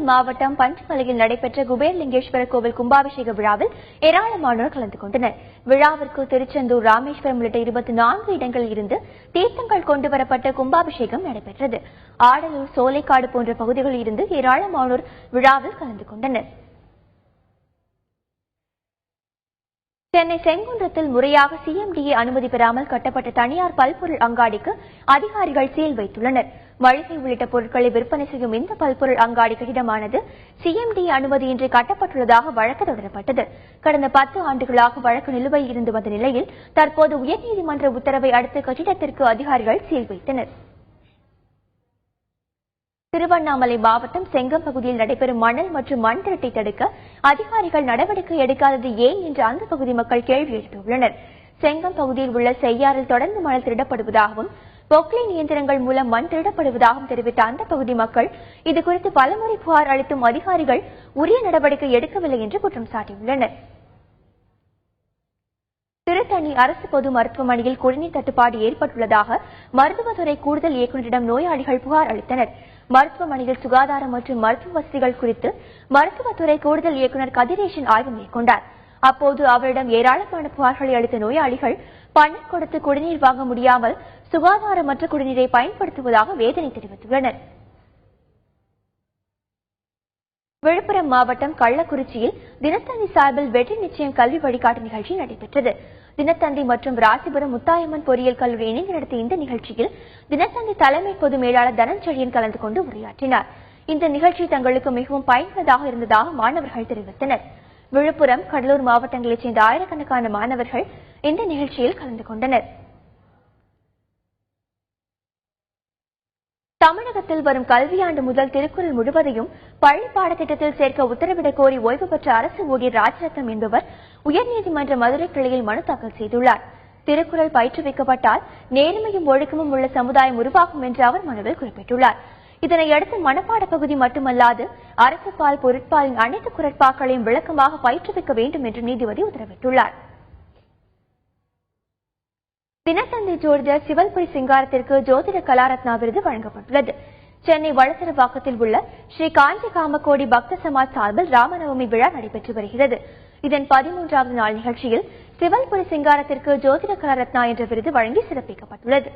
மாவட்டம் பஞ்சமலையில் நடைபெற்ற குபேரலிங்கேஸ்வரர் கோவில் கும்பாபிஷேக விழாவில் ஏராளமானோர் கலந்து கொண்டனர். விழாவிற்கு திருச்செந்தூர், ராமேஸ்வரம் உள்ளிட்ட 24 இடங்களில் இருந்து தீர்த்தங்கள் கொண்டுவரப்பட்ட கும்பாபிஷேகம் நடைபெற்றது. ஆடலூர், சோலைக்காடு போன்ற பகுதிகளில் இருந்து ஏராளமானோர் விழாவில் கலந்து கொண்டனர். சென்னை செங்குன்றத்தில் முறையாக சிஎம்டிஏ அனுமதி பெறாமல் கட்டப்பட்ட தனியார் பல்பொருள் அங்காடிக்கு அதிகாரிகள் சீல் வைத்துள்ளனர். மளிகை உள்ளிட்ட பொருட்களை விற்பனை செய்யும் இந்த பல்பொருள் அங்காடி கட்டிடமானது சிஎம்டிஏ அனுமதியின்றி கட்டப்பட்டுள்ளதாக வழக்கு தொடரப்பட்டது. கடந்த 10 ஆண்டுகளாக வழக்கு நிலுவையில் இருந்து வந்த நிலையில் தற்போது உயர்நீதிமன்ற உத்தரவை அடுத்து கட்டிடத்திற்கு அதிகாரிகள் சீல் வைத்தனர். திருவண்ணாமலை மாவட்டம் செங்கம் பகுதியில் நடைபெறும் மணல் மற்றும் மண் திருட்டை தடுக்க அதிகாரிகள் நடவடிக்கை எடுக்காதது ஏன் என்று அந்த பகுதி மக்கள் கேள்வி எழுப்பியுள்ளனர். செங்கம் பகுதியில் உள்ள செய்யாறில் தொடர்ந்து மணல் திருடப்படுவதாகவும் பொக்லைன் இயந்திரங்கள் மூலம் மண் திருடப்படுவதாகவும் தெரிவித்த அந்த பகுதி மக்கள் இதுகுறித்து பலமுறை புகார் அளித்தும் அதிகாரிகள் உரிய நடவடிக்கை எடுக்கவில்லை என்று குற்றம் சாட்டியுள்ளனர். திருத்தணி அரசு பொது மருத்துவமனையில் குடிநீர் தட்டுப்பாடு ஏற்பட்டுள்ளதாக மருத்துவத்துறை கூடுதல் இயக்குநரிடம் நோயாளிகள் புகார் அளித்தனர். மருத்துவமனையில் சுகாதாரம் மற்றும் மருத்துவ வசதிகள் குறித்து மருத்துவத்துறை கூடுதல் இயக்குநர் கதிரேசன் ஆய்வு மேற்கொண்டார். அப்போது அவரிடம் ஏராளமான புகார்களை அளித்த நோயாளிகள் பணம் கொடுத்து குடிநீர் வாங்க முடியாமல் சுகாதாரமற்ற குடிநீரை பயன்படுத்துவதாக வேதனை தெரிவித்துள்ளனர். விழுப்புரம் மாவட்டம் கள்ளக்குறிச்சியில் தினத்தந்தி சார்பில் வெற்றி நிச்சயம் கல்வி வழிகாட்டு நிகழ்ச்சி நடைபெற்றது. தினத்தந்தி மற்றும் ராசிபுரம் முத்தாயம்மன் பொறியியல் கல்லூரி இணைந்து நடத்திய இந்த நிகழ்ச்சியில் தினத்தந்தி தலைமை பொது மேலாளர் தனஞ்செழியன் கலந்து கொண்டு உரையாற்றினார். இந்த நிகழ்ச்சி தங்களுக்கு மிகவும் பயனுள்ளதாக இருந்ததாக மாணவர்கள் தெரிவித்தனர். விழுப்புரம், கடலூர் மாவட்டங்களைச் சேர்ந்த ஆயிரக்கணக்கான மாணவர்கள் இந்த நிகழ்ச்சியில் கலந்து கொண்டனர். தமிழகத்தில் வரும் கல்வியாண்டு முதல் திருக்குறள் முழுவதையும் பள்ளி பாடத்திட்டத்தில் சேர்க்க உத்தரவிடக் கோரி ஓய்வு பெற்ற அரசு ஊழியர் ராஜரத்னம் என்பவர் உயர்நீதிமன்ற மதுரை கிளையில் மனு தாக்கல் செய்துள்ளார். திருக்குறள் பயிற்றுவிக்கப்பட்டால் நேர்மையும் ஒழுக்கமும் உள்ள சமுதாயம் உருவாகும் என்று அவர் மனுவில் குறிப்பிட்டுள்ளார். இதனையடுத்து மனப்பாட பகுதி மட்டுமல்லாது அரசுப்பால், பொருட்பாலின் அனைத்து குரட்பாக்களையும் விளக்கமாக பயிற்றுவிக்க வேண்டும் என்று நீதிபதி உத்தரவிட்டுள்ளார். தினத்தந்தி ஜோதிடர் சிவல்புரி சிங்காரத்திற்கு ஜோதிட கலாரத்னா விருது வழங்கப்பட்டுள்ளது. சென்னை வளசரவாக்கத்தில் உள்ள ஸ்ரீ காஞ்சி காமகோடி பக்த சமாஜ் சார்பில் ராமநவமி விழா நடைபெற்று வருகிறது. இதன் 13வது நாள் நிகழ்ச்சியில் சிவல்புரி சிங்காரத்திற்கு ஜோதிட கலாரத்னா என்ற விருது வழங்கி சிறப்பிக்கப்பட்டுள்ளது.